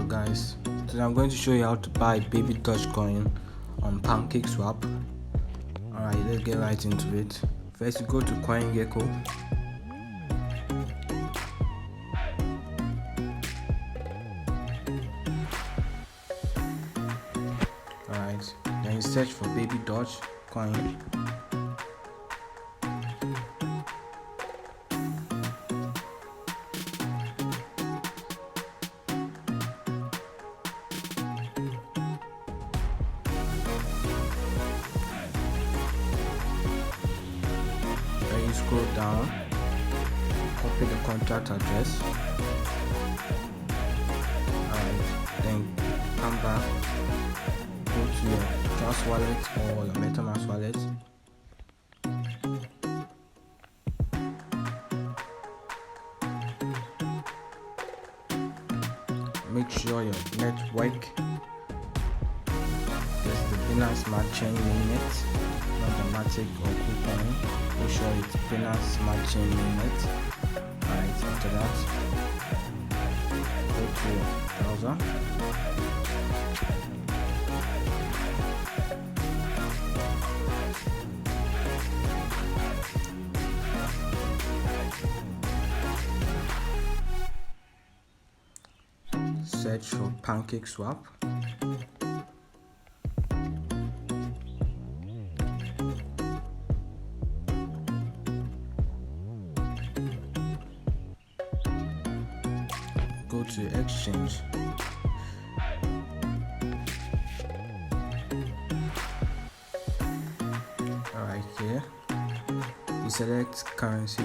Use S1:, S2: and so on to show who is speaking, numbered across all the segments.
S1: guys, today I'm going to show you how to buy Baby Doge Coin on Pancakeswap. Alright, let's get right into it. First you go to CoinGecko. Alright, then you search for Baby Doge Coin. Then you scroll down, copy the contract address. Alright, then come back, go to your Trust wallet or your Metamask wallet. Make sure your network is the Binance Smart Chain mainnet, not the Matic or Coupon. Make sure it's Binance Smart Chain mainnet. Alright, after that, go to your browser. Search for Pancakeswap. Go to exchange. Alright, here you select currency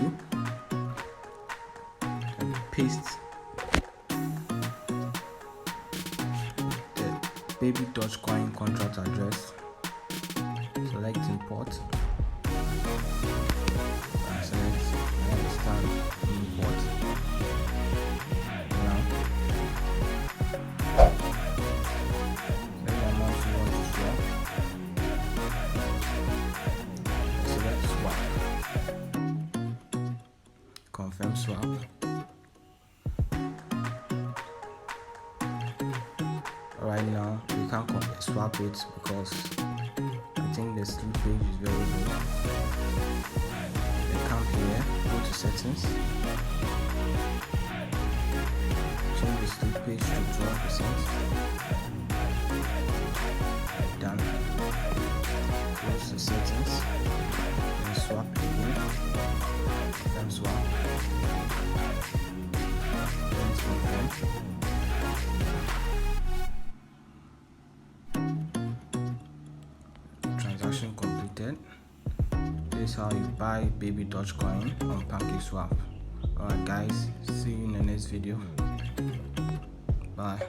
S1: and paste Baby Doge Coin contract address. Select import and select understand import. Now select the amount you want to swap. Select swap. Confirm swap. Right now we can't swap it because I think the slippage is very low. Then come here, go to settings, change the slippage to 12%. Done. Close the settings, then swap again, then swap, then confirm. Transaction completed. This is how you buy Baby Doge Coin on Pancakeswap. Alright guys, see you in the next video. Bye.